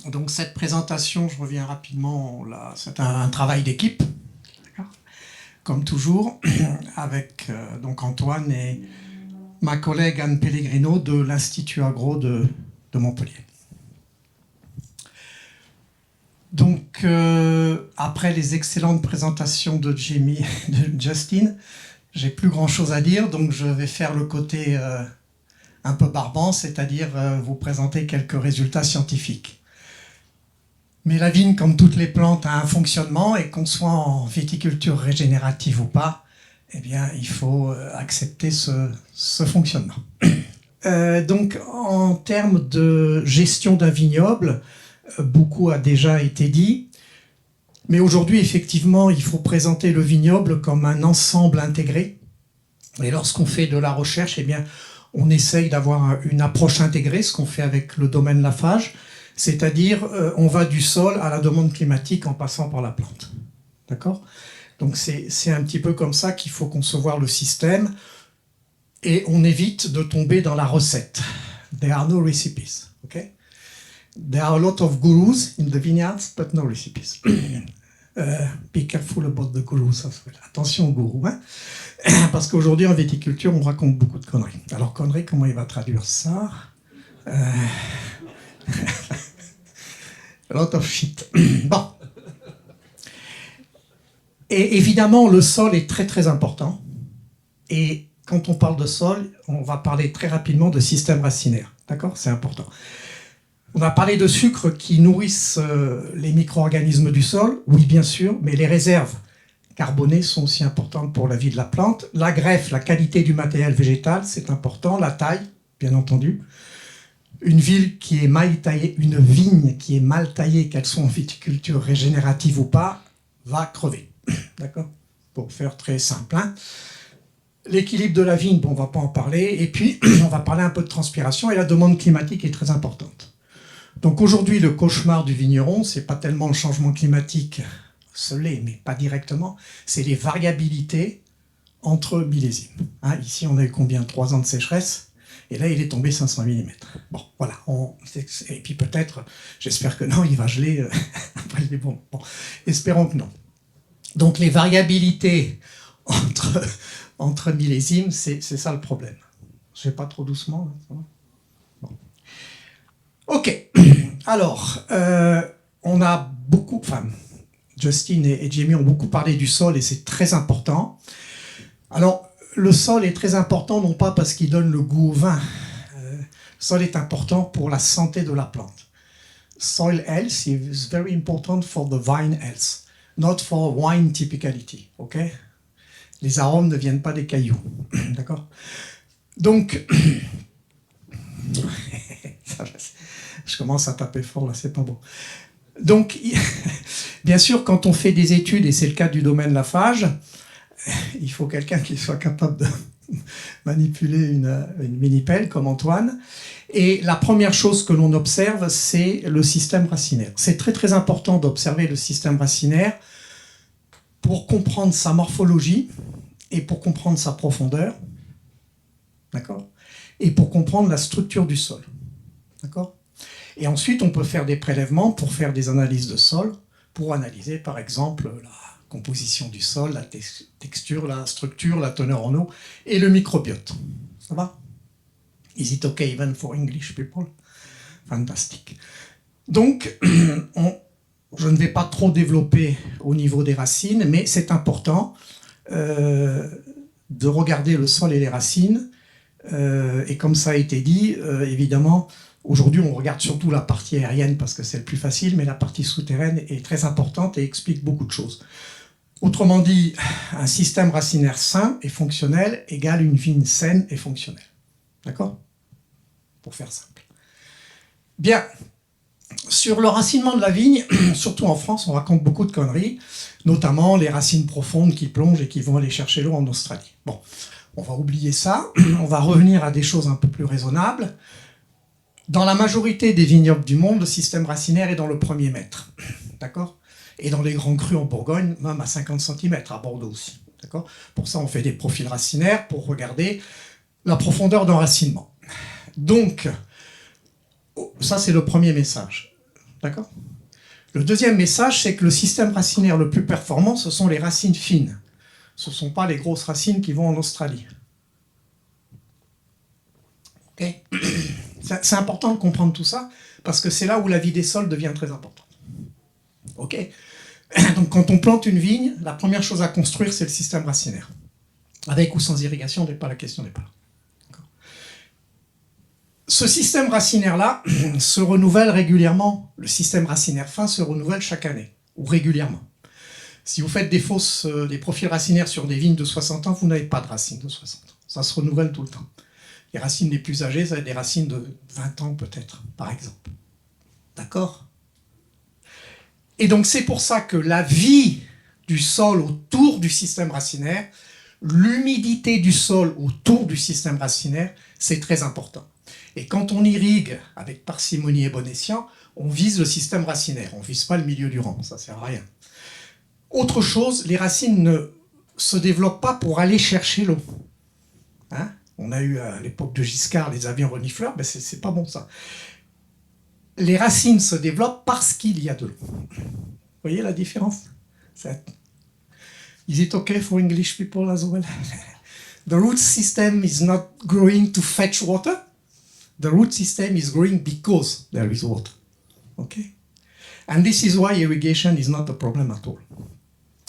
Donc cette présentation, je reviens rapidement, c'est un travail d'équipe, comme toujours, avec donc Antoine et ma collègue Anne Pellegrino de l'Institut Agro de Montpellier. Donc, après les excellentes présentations de Jamie et de Justin, j'ai plus grand-chose à dire, donc je vais faire le côté un peu barbant, c'est-à-dire vous présenter quelques résultats scientifiques. Mais la vigne, comme toutes les plantes, a un fonctionnement, et qu'on soit en viticulture régénérative ou pas, eh bien, il faut accepter ce fonctionnement. Donc, en termes de gestion d'un vignoble, beaucoup a déjà été dit, mais aujourd'hui, effectivement, il faut présenter le vignoble comme un ensemble intégré. Et lorsqu'on fait de la recherche, eh bien, on essaye d'avoir une approche intégrée, ce qu'on fait avec le domaine Lafarge, c'est-à-dire on va du sol à la demande climatique en passant par la plante. D'accord ? Donc c'est un petit peu comme ça qu'il faut concevoir le système, et on évite de tomber dans la recette. There are no recipes. Okay? There are a lot of gurus in the vineyards, but no recipes. Be careful about the gurus as well. Attention aux gourous, hein? Parce qu'aujourd'hui en viticulture, on raconte beaucoup de conneries. Alors conneries, comment il va traduire ça? A lot of shit. Bon. Et évidemment, le sol est très très important. Et quand on parle de sol, on va parler très rapidement de système racinaire. D'accord? C'est important. On a parlé de sucres qui nourrissent les micro-organismes du sol, oui bien sûr, mais les réserves carbonées sont aussi importantes pour la vie de la plante. La greffe, la qualité du matériel végétal, c'est important. La taille, bien entendu. Une vigne qui est mal taillée, qu'elle soit en viticulture régénérative ou pas, va crever. D'accord? Pour faire très simple. Hein? L'équilibre de la vigne, bon, on ne va pas en parler. Et puis, on va parler un peu de transpiration, et la demande climatique est très importante. Donc aujourd'hui, le cauchemar du vigneron, c'est pas tellement le changement climatique, l'est, mais pas directement, c'est les variabilités entre millésimes. Hein, ici, on a eu combien? 3 ans de sécheresse, et là, il est tombé 500 mm. Bon, voilà. Et puis peut-être, j'espère que non, il va geler après les bons. Bon, espérons que non. Donc les variabilités entre millésimes, c'est ça le problème. Je vais pas trop doucement, là, ça va ? Ok, alors, on a beaucoup, enfin, Justin et Jamie ont beaucoup parlé du sol, et c'est très important. Alors, le sol est très important, non pas parce qu'il donne le goût au vin. Le sol est important pour la santé de la plante. Soil health is very important for the vine health, not for wine typicality, ok? Les arômes ne viennent pas des cailloux, d'accord? Donc, je commence à taper fort là, c'est pas bon. Donc, bien sûr, quand on fait des études, et c'est le cas du domaine Lafarge, il faut quelqu'un qui soit capable de manipuler une mini-pelle comme Antoine. Et la première chose que l'on observe, c'est le système racinaire. C'est très très important d'observer le système racinaire pour comprendre sa morphologie et pour comprendre sa profondeur, d'accord, et pour comprendre la structure du sol, d'accord. Et ensuite, on peut faire des prélèvements pour faire des analyses de sol, pour analyser par exemple la composition du sol, la texture, la structure, la teneur en eau et le microbiote. Ça va? Is it okay even for English people? Fantastique. Donc, je ne vais pas trop développer au niveau des racines, mais c'est important de regarder le sol et les racines. Et comme ça a été dit, évidemment, aujourd'hui, on regarde surtout la partie aérienne parce que c'est le plus facile, mais la partie souterraine est très importante et explique beaucoup de choses. Autrement dit, un système racinaire sain et fonctionnel égale une vigne saine et fonctionnelle. D'accord? Pour faire simple. Bien, sur le racinement de la vigne, surtout en France, on raconte beaucoup de conneries, notamment les racines profondes qui plongent et qui vont aller chercher l'eau en Australie. Bon, on va oublier ça, on va revenir à des choses un peu plus raisonnables. Dans la majorité des vignobles du monde, le système racinaire est dans le 1er mètre, d'accord? Et dans les grands crus en Bourgogne, même à 50 cm, à Bordeaux aussi, d'accord? Pour ça, on fait des profils racinaires pour regarder la profondeur d'enracinement. Donc, ça c'est le premier message. D'accord? Le deuxième message, c'est que le système racinaire le plus performant, ce sont les racines fines. Ce ne sont pas les grosses racines qui vont en Australie. Okay. C'est important de comprendre tout ça, parce que c'est là où la vie des sols devient très importante. Okay. Donc quand on plante une vigne, la première chose à construire, c'est le système racinaire. Avec ou sans irrigation, n'est pas la question, n'est pas là. Ce système racinaire-là se renouvelle régulièrement. Le système racinaire fin se renouvelle chaque année, ou régulièrement. Si vous faites des profils racinaires sur des vignes de 60 ans, vous n'avez pas de racines de 60 ans. Ça se renouvelle tout le temps. Les racines les plus âgées, ça va être des racines de 20 ans peut-être, par exemple. D'accord? Et donc c'est pour ça que la vie du sol autour du système racinaire, l'humidité du sol autour du système racinaire, c'est très important. Et quand on irrigue avec parcimonie et bon escient, on vise le système racinaire, on ne vise pas le milieu du rang, ça ne sert à rien. Autre chose, les racines ne se développent pas pour aller chercher l'eau. Hein? On a eu à l'époque de Giscard les avions renifleurs, ben c'est pas bon ça. Les racines se développent parce qu'il y a de l'eau. Vous voyez la différence? Is it okay for English people as well? The root system is not growing to fetch water. The root system is growing because there is water. Okay? And this is why irrigation is not a problem at all.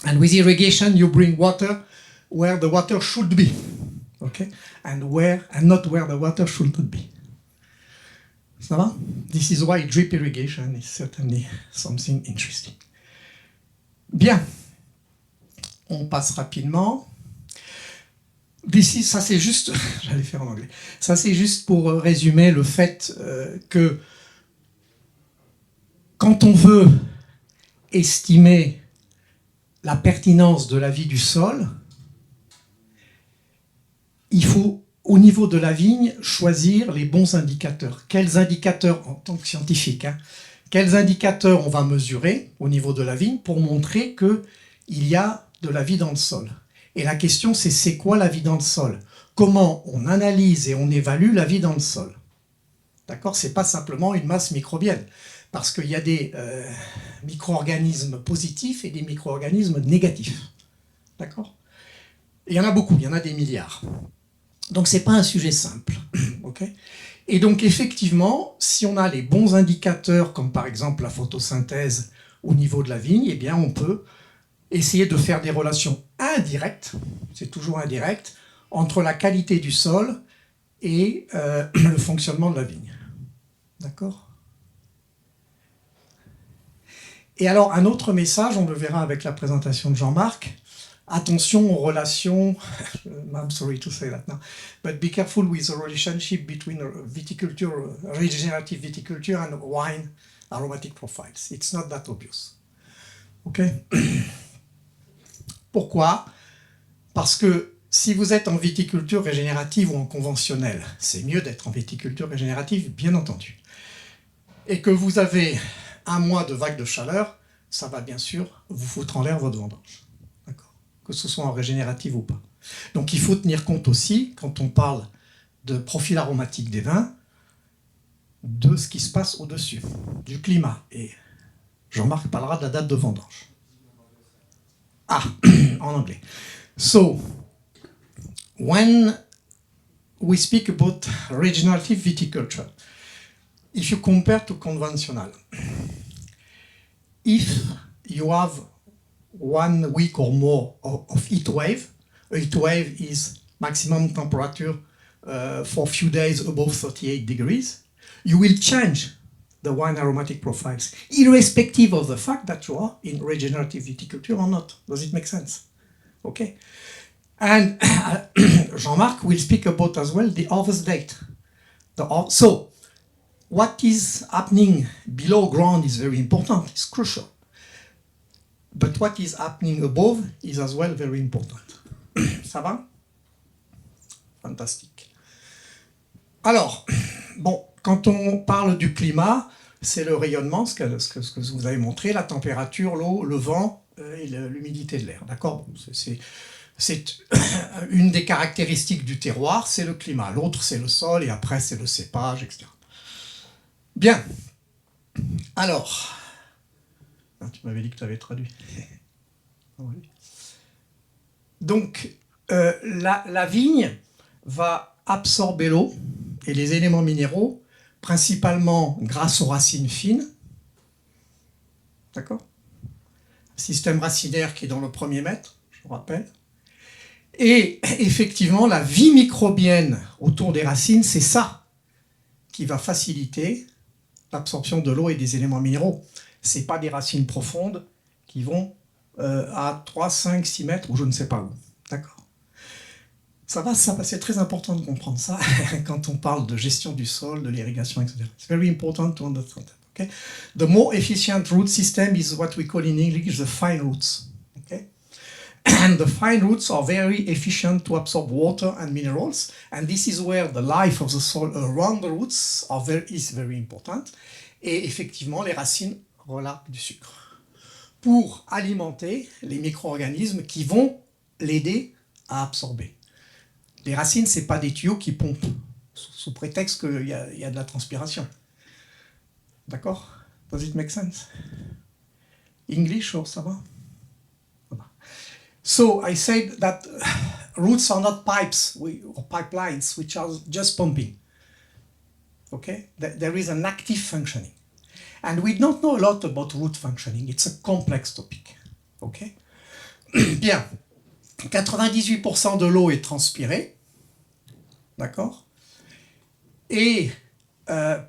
And with irrigation, you bring water where the water should be. Okay? And not where the water should not be. Ça va? This is why drip irrigation is certainly something interesting. Bien. On passe rapidement. Ça c'est juste, j'allais faire en anglais. Ça c'est juste pour résumer le fait que quand on veut estimer la pertinence de la vie du sol, il faut, au niveau de la vigne, choisir les bons indicateurs. Quels indicateurs, en tant que scientifique, quels indicateurs on va mesurer au niveau de la vigne pour montrer qu'il y a de la vie dans le sol. Et la question, c'est quoi la vie dans le sol? Comment on analyse et on évalue la vie dans le sol? D'accord? C'est pas simplement une masse microbienne. Parce qu'il y a des micro-organismes positifs et des micro-organismes négatifs. D'accord? Il y en a beaucoup, il y en a des milliards. Donc c'est pas un sujet simple. Okay? Et donc effectivement, si on a les bons indicateurs, comme par exemple la photosynthèse au niveau de la vigne, eh bien on peut essayer de faire des relations indirectes, c'est toujours indirect, entre la qualité du sol et le fonctionnement de la vigne. D'accord? Et alors, un autre message, on le verra avec la présentation de Jean-Marc, attention aux relations, I'm sorry to say that now, but be careful with the relationship between viticulture, regenerative viticulture and wine aromatic profiles. It's not that obvious. Okay? Pourquoi? Parce que si vous êtes en viticulture régénérative ou en conventionnelle, c'est mieux d'être en viticulture régénérative, bien entendu. Et que vous avez un mois de vague de chaleur, ça va bien sûr vous foutre en l'air votre vendange. D'accord? Que ce soit en régénérative ou pas. Donc il faut tenir compte aussi, quand on parle de profil aromatique des vins, de ce qui se passe au-dessus, du climat. Et Jean-Marc parlera de la date de vendange. Ah, en anglais. So, when we speak about regenerative viticulture, if you compare to conventional, if you have 1 week or more of heat wave, a heat wave is maximum temperature for a few days above 38 degrees, you will change the wine aromatic profiles, irrespective of the fact that you are in regenerative viticulture or not. Does it make sense? Okay. And Jean-Marc will speak about as well the harvest date. So, what is happening below ground is very important, it's crucial. But what is happening above is as well very important. Ça va? Fantastique. Alors, bon, quand on parle du climat, c'est le rayonnement, ce que vous avez montré, la température, l'eau, le vent et l'humidité de l'air. D'accord? C'est une des caractéristiques du terroir, c'est le climat. L'autre, c'est le sol, et après, c'est le cépage, etc. Bien. Alors, tu m'avais dit que tu avais traduit. Oui. Donc, la vigne va absorber l'eau et les éléments minéraux, principalement grâce aux racines fines. D'accord? Système racinaire qui est dans le premier mètre, je vous rappelle. Et effectivement, la vie microbienne autour des racines, c'est ça qui va faciliter l'absorption de l'eau et des éléments minéraux. Ce n'est pas des racines profondes qui vont à 3, 5, 6 mètres ou je ne sais pas où. D'accord? Ça va, c'est très important de comprendre ça quand on parle de gestion du sol, de l'irrigation, etc. It's very important to understand that. Okay? The more efficient root system is what we call in English the fine roots. Okay? And the fine roots are very efficient to absorb water and minerals, and this is where the life of the soil around the roots is very important. Et effectivement, les racines relâchent du sucre pour alimenter les micro-organismes qui vont l'aider à absorber. Les racines, ce n'est pas des tuyaux qui pompent, sous prétexte qu'il y a de la transpiration. D'accord? Does it make sense? English, or ça va? So I said that roots are not pipes or pipelines which are just pumping. Okay? There is an active functioning. And we don't know a lot about root functioning. It's a complex topic. Okay? Bien. 98% de l'eau est transpirée. D'accord? Et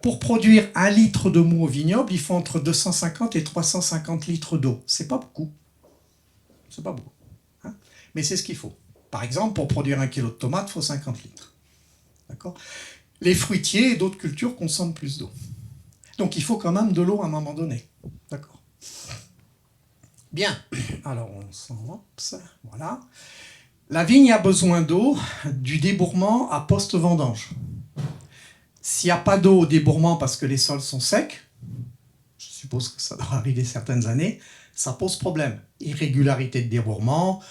pour produire 1 litre de mou au vignoble, il faut entre 250 et 350 litres d'eau. C'est pas beaucoup. C'est pas beaucoup. Hein? Mais c'est ce qu'il faut. Par exemple, pour produire 1 kilo de tomates, il faut 50 litres. D'accord? Les fruitiers et d'autres cultures consomment plus d'eau. Donc il faut quand même de l'eau à un moment donné. D'accord? Bien. Alors on s'en voilà. La vigne a besoin d'eau du débourrement à post-vendange. S'il n'y a pas d'eau au débourrement parce que les sols sont secs, je suppose que ça doit arriver certaines années, ça pose problème. Irrégularité de débourrement,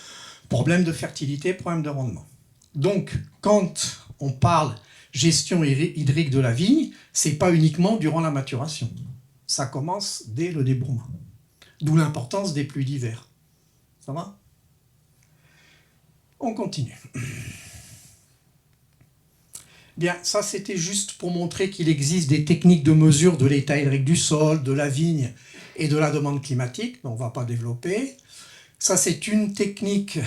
problème de fertilité, problème de rendement. Donc, quand on parle gestion hydrique de la vigne, ce n'est pas uniquement durant la maturation. Ça commence dès le débourrement. D'où l'importance des pluies d'hiver. Ça va ? On continue. Bien, ça c'était juste pour montrer qu'il existe des techniques de mesure de l'état hydrique du sol, de la vigne et de la demande climatique, mais on ne va pas développer. Ça c'est une technique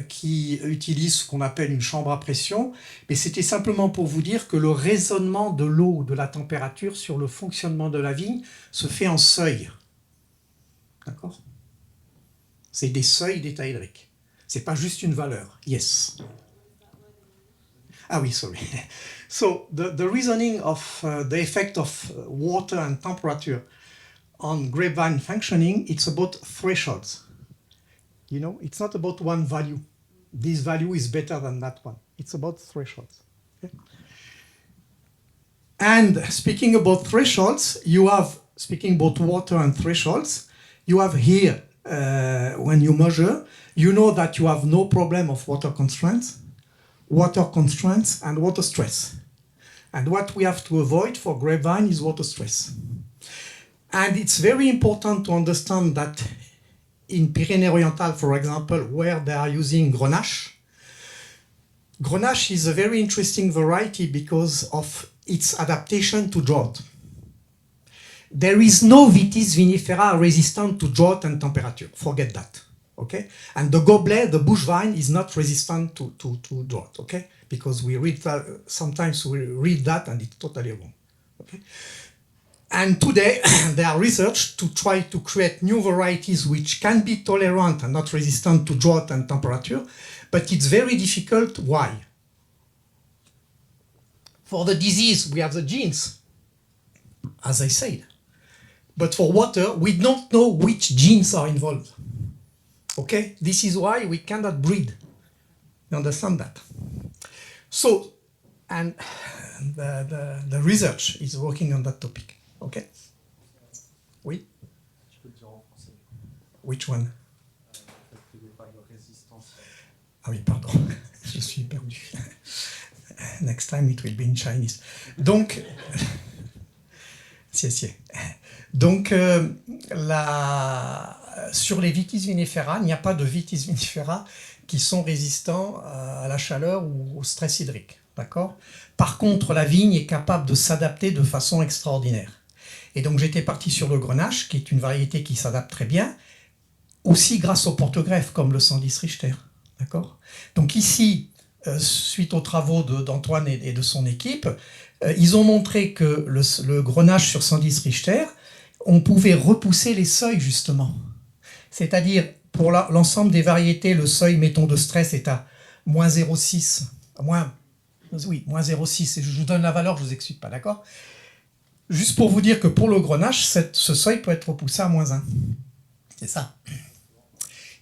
qui utilise ce qu'on appelle une chambre à pression, mais c'était simplement pour vous dire que le raisonnement de l'eau ou de la température sur le fonctionnement de la vigne se fait en seuil. D'accord ? C'est des seuils d'état hydrique. C'est pas juste une valeur. Yes. Ah oui, sorry. So the reasoning of the effect of water and temperature on grapevine functioning, it's about thresholds. You know, it's not about one value. This value is better than that one. It's about thresholds. Okay? And speaking about thresholds, you have, speaking about water and thresholds, you have here, when you measure, you know that you have no problem of water constraints, and water stress. And what we have to avoid for grapevine is water stress. And it's very important to understand that in Pyrénées-Orientales, for example, where they are using Grenache, Grenache is a very interesting variety because of its adaptation to drought. There is no Vitis vinifera resistant to drought and temperature. Forget that. Okay? And the Goblet, the bush vine, is not resistant to drought. Okay? Because we read that, sometimes we read that and it's totally wrong. Okay? And today, there are research to try to create new varieties which can be tolerant and not resistant to drought and temperature, but it's very difficult. Why? For the disease, we have the genes, as I said. But for water, we don't know which genes are involved. Okay? This is why we cannot breed. You understand that? So, and the research is working on that topic. Okay? Oui? Je peux le dire en français. Which one? Ah oui, pardon, je suis perdu. Next time it will be in Chinese. Donc, Donc, sur les Vitis vinifera, il n'y a pas de Vitis vinifera qui sont résistants à la chaleur ou au stress hydrique. D'accord ? Par contre, la vigne est capable de s'adapter de façon extraordinaire. Et donc, j'étais parti sur le Grenache, qui est une variété qui s'adapte très bien, aussi grâce au porte-greffe, comme le 110 Richter. D'accord ? Donc ici, suite aux travaux d'Antoine et de son équipe, ils ont montré que le Grenache sur 110 Richter, on pouvait repousser les seuils, justement. C'est-à-dire, pour l'ensemble des variétés, le seuil, mettons, de stress est à moins 0,6. Moins 0,6. Et je vous donne la valeur, je ne vous explique pas, d'accord ? Juste pour vous dire que pour le Grenache, ce seuil peut être repoussé à moins 1. C'est ça.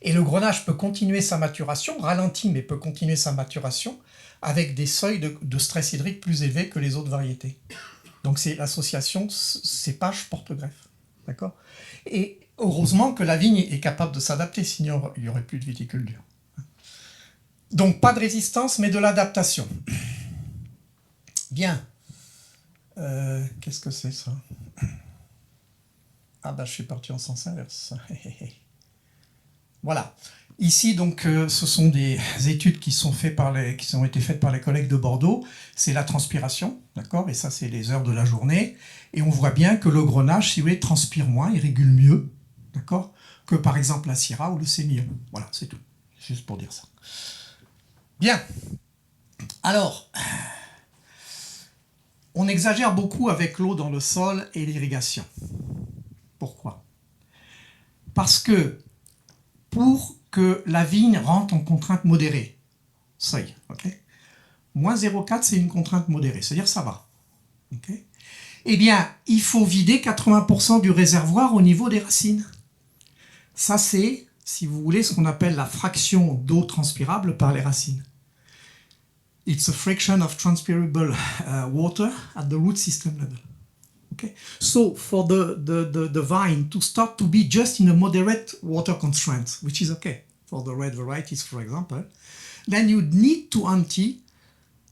Et le Grenache peut continuer sa maturation, ralenti, mais peut continuer sa maturation avec des seuils de stress hydrique plus élevés que les autres variétés. Donc c'est l'association cépage porte-greffe. D'accord ? Et heureusement que la vigne est capable de s'adapter, sinon il n'y aurait plus de viticulture. Donc pas de résistance, mais de l'adaptation. Bien. Qu'est-ce que c'est ça ? Ah ben je suis parti en sens inverse. Voilà. Ici, donc, ce sont des études qui ont été faites par les collègues de Bordeaux. C'est la transpiration, d'accord ? Et ça, c'est les heures de la journée. Et on voit bien que le Grenache, si vous voulez, transpire moins, il régule mieux, d'accord ? Que par exemple la Syrah ou le Sémillon. Voilà, c'est tout. Juste pour dire ça. Bien. Alors, on exagère beaucoup avec l'eau dans le sol et l'irrigation. Pourquoi ? Parce que pour que la vigne rentre en contrainte modérée, seuil, ok ? Moins 0,4, c'est une contrainte modérée, c'est-à-dire ça va. Okay ? Eh bien, il faut vider 80% du réservoir au niveau des racines. Ça, c'est, si vous voulez, ce qu'on appelle la fraction d'eau transpirable par les racines. It's a fraction of transpirable water at the root system level. Okay? So, for the vine to start to be just in a moderate water constraint, which is okay for the red varieties, for example, then you need to empty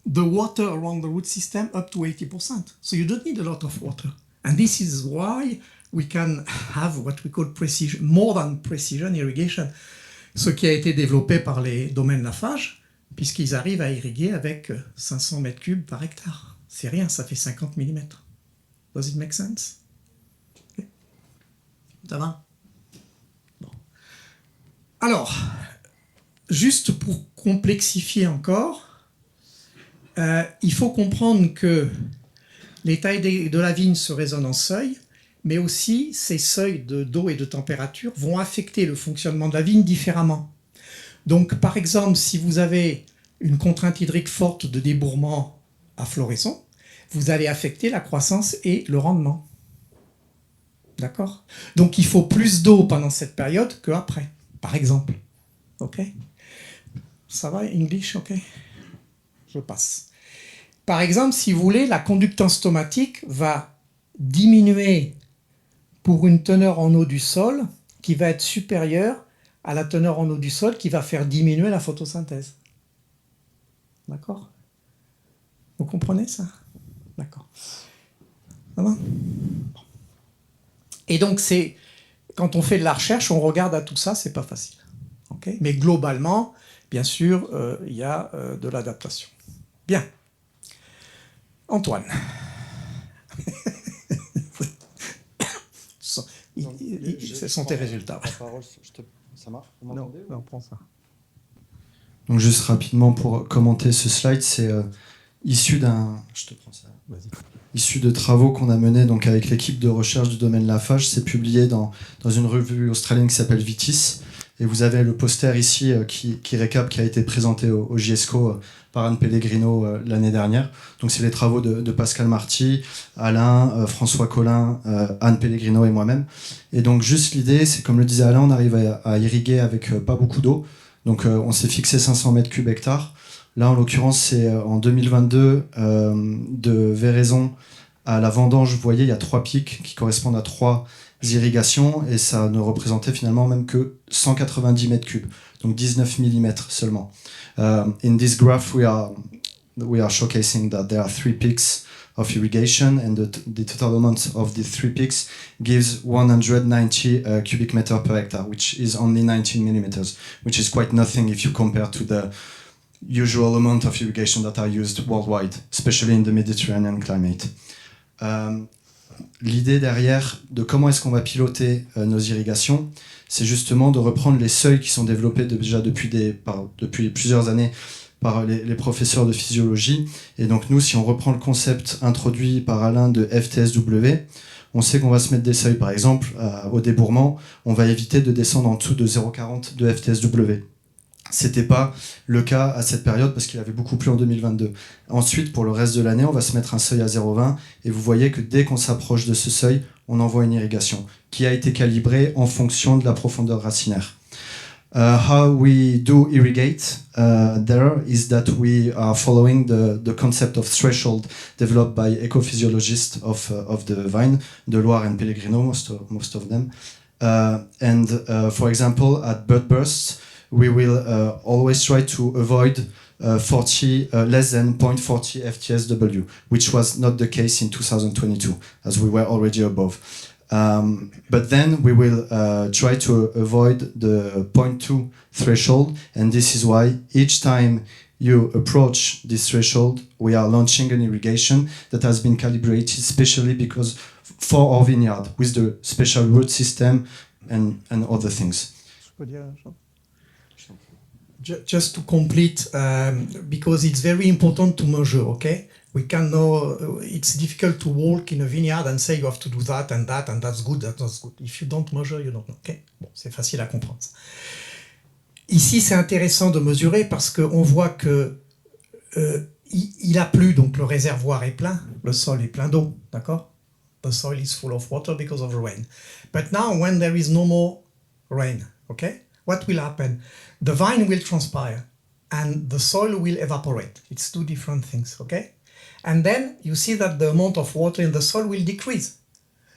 the water around the root system up to 80%. So you don't need a lot of water. And this is why we can have what we call precision, more than precision irrigation, ce qui a été développé par les domaines Lafarge, puisqu'ils arrivent à irriguer avec 500 mètres cubes par hectare. C'est rien, ça fait 50 mm. Does it make sense? Okay. Ça va? Bon. Alors, juste pour complexifier encore, il faut comprendre que les tailles de la vigne se raisonnent en seuil, mais aussi ces seuils d'eau et de température vont affecter le fonctionnement de la vigne différemment. Donc, par exemple, si vous avez une contrainte hydrique forte de débourrement à floraison, vous allez affecter la croissance et le rendement. D'accord ? Donc, il faut plus d'eau pendant cette période qu'après, par exemple. OK ? Ça va, English, OK ? Je passe. Par exemple, si vous voulez, la conductance stomatique va diminuer pour une teneur en eau du sol qui va être supérieure à la teneur en eau du sol qui va faire diminuer la photosynthèse. D'accord ? Vous comprenez ça ? D'accord. Ça va ? Et donc, quand on fait de la recherche, on regarde à tout ça, c'est pas facile. Okay ? Mais globalement, bien sûr, il y a de l'adaptation. Bien. Antoine. Ce sont tes résultats. Ça marche ? Non, on prend ça. Donc juste rapidement pour commenter ce slide, c'est issu de travaux qu'on a menés donc avec l'équipe de recherche du domaine Lafarge. C'est publié dans une revue australienne qui s'appelle Vitis. Et vous avez le poster ici qui récap, qui a été présenté au JESCO par Anne Pellegrino l'année dernière. Donc c'est les travaux de Pascal Marty, Alain, François Collin, Anne Pellegrino et moi-même. Et donc juste l'idée, c'est comme le disait Alain, on arrive à irriguer avec pas beaucoup d'eau. Donc on s'est fixé 500 mètres cubes hectares. Là en l'occurrence c'est en 2022 de Véraison à la vendange. Vous voyez il y a 3 pics qui correspondent à 3 irrigations et ça ne représentait finalement même que 190 mètres cubes, donc 19 mm seulement. In this graph we are showcasing that there are 3 peaks of irrigation, and the total amount of the 3 peaks gives 190 cubic meter per hectare, which is only 19 millimeters, which is quite nothing if you compare to the usual amount of irrigation that are used worldwide, especially in the Mediterranean climate. L'idée derrière de comment est-ce qu'on va piloter nos irrigations, c'est justement de reprendre les seuils qui sont développés déjà depuis plusieurs années par les professeurs de physiologie. Et donc nous, si on reprend le concept introduit par Alain de FTSW, on sait qu'on va se mettre des seuils. Par exemple, au débourrement, on va éviter de descendre en dessous de 0,40 de FTSW. C'était pas le cas à cette période parce qu'il avait beaucoup plu en 2022. Ensuite, pour le reste de l'année, on va se mettre un seuil à 0,20 et vous voyez que dès qu'on s'approche de ce seuil, on envoie une irrigation qui a été calibrée en fonction de la profondeur racinaire. How we do irrigate there is that we are following the concept of threshold developed by ecophysiologists of the vine, de Loire and Pellegrino, most of them. For example, at bud bursts, we will always try to avoid 40 less than 0.40 FTSW, which was not the case in 2022, as we were already above. But then we will try to avoid the 0.2 threshold, and this is why each time you approach this threshold, we are launching an irrigation that has been calibrated specially because for our vineyard with the special root system and other things. Just to complete, because it's very important to measure, okay? We can know, it's difficult to walk in a vineyard and say you have to do that, and that's good, that's good. If you don't measure, you don't know, ok? Bon, c'est facile à comprendre. Ici, c'est intéressant de mesurer parce qu'on voit que il a plu, donc le réservoir est plein, le sol est plein d'eau, d'accord? The soil is full of water because of the rain. But now, when there is no more rain, okay? What will happen? The vine will transpire and the soil will evaporate. It's two different things, okay? And then you see that the amount of water in the soil will decrease.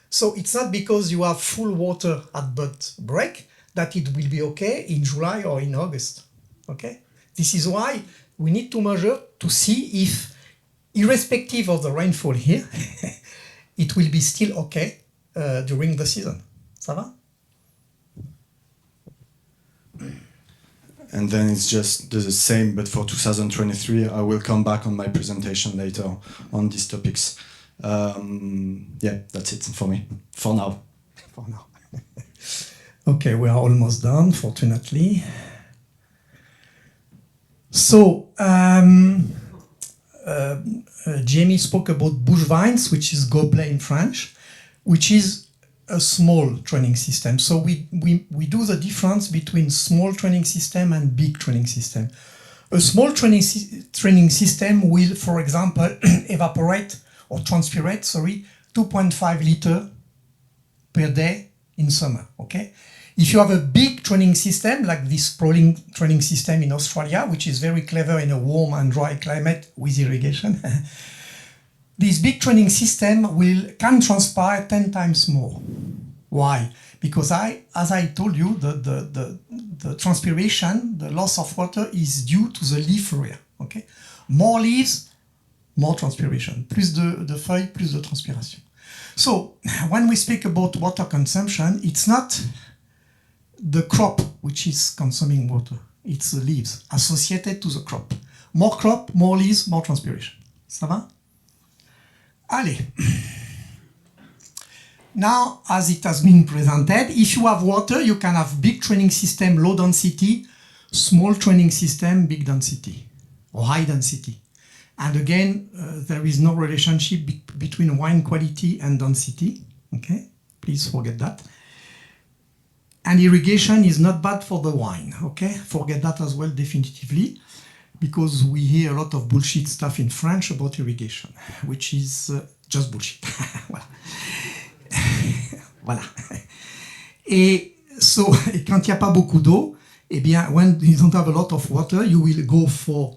So it's not because you have full water at bud break that it will be okay in July or in August, okay? This is why we need to measure to see if, irrespective of the rainfall here, it will be still okay during the season. Ça va? And then it's just the same, but for 2023, I will come back on my presentation later on these topics. Yeah, that's it for me, for now. For now. Okay, we are almost done, fortunately. So, Jamie spoke about bush vines, which is gobelet in French, which is a small training system. So we do the difference between small training system and big training system. A small training system will, for example, evaporate or transpirate, 2.5 liters per day in summer, okay? If you have a big training system, like this sprawling training system in Australia, which is very clever in a warm and dry climate with irrigation, this big training system can transpire 10 times more. Why? Because as I told you, the transpiration, the loss of water is due to the leaf area. Okay? More leaves, more transpiration. Plus de feuilles, plus de transpiration. So when we speak about water consumption, it's not the crop which is consuming water. It's the leaves associated to the crop. More crop, more leaves, more transpiration. Ça va? Allez. Now, as it has been presented, if you have water, you can have big training system, low density, small training system, big density, or high density. And again, there is no relationship between wine quality and density. Okay, please forget that. And irrigation is not bad for the wine. Okay, forget that as well, definitively, because we hear a lot of bullshit stuff in French about irrigation, which is just bullshit. Voilà. Voilà. Et quand il n'y a pas beaucoup d'eau, eh bien, when you don't have a lot of water, you will go for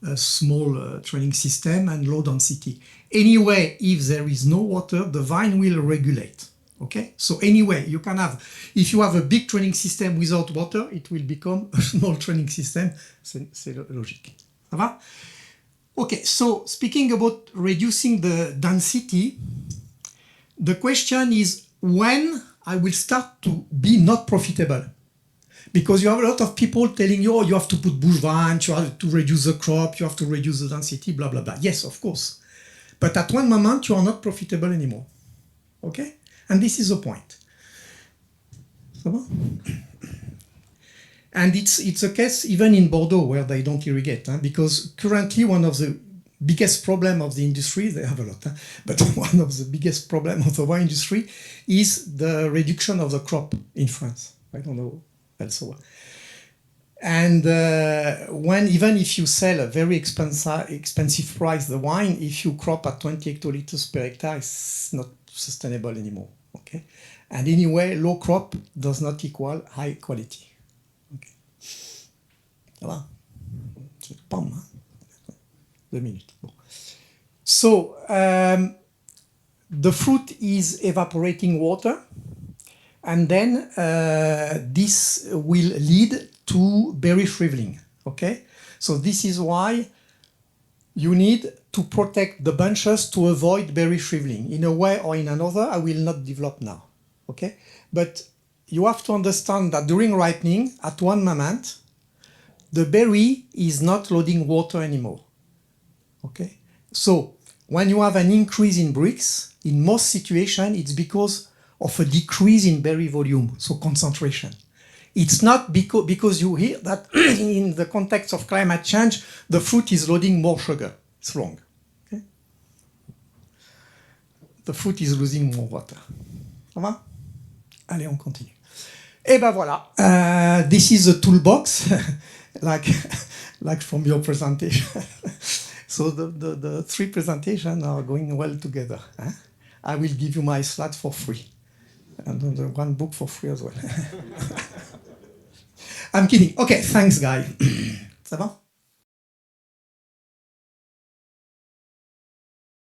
a small training system and low density. Anyway, if there is no water, the vine will regulate. Okay? So anyway, you can have, if you have a big training system without water, it will become a small training system. C'est logique. Ça va? Okay, so speaking about reducing the density, the question is when I will start to be not profitable. Because you have a lot of people telling you, oh, you have to put bush vines, you have to reduce the crop, you have to reduce the density, blah, blah, blah. Yes, of course. But at one moment, you are not profitable anymore. Okay? And this is the point. And it's a case even in Bordeaux where they don't irrigate, because currently one of the biggest problem of the industry, they have a lot, but one of the biggest problem of the wine industry is the reduction of the crop in France. I don't know elsewhere. And when even if you sell a very expensive price the wine, if you crop at 20 hectoliters per hectare, it's not sustainable anymore. Okay, and anyway, low crop does not equal high quality. Okay, voilà. Pam, 2 minutes. Bon. So the fruit is evaporating water, and then this will lead to berry shriveling. Okay, so this is why you need to protect the bunches to avoid berry shriveling. In a way or in another, I will not develop now. Okay, but you have to understand that during ripening, at one moment, the berry is not loading water anymore. Okay, so when you have an increase in Brix, in most situations, it's because of a decrease in berry volume, so concentration. It's not because you hear that in the context of climate change, the fruit is loading more sugar. It's wrong. Okay? The fruit is losing more water. Ça va? Allez, on continue. Et ben voilà. This is a toolbox, like from your presentation. So the 3 presentations are going well together. I will give you my slides for free. And the 1 book for free as well. I'm kidding. Okay, thanks, guys. Ça va?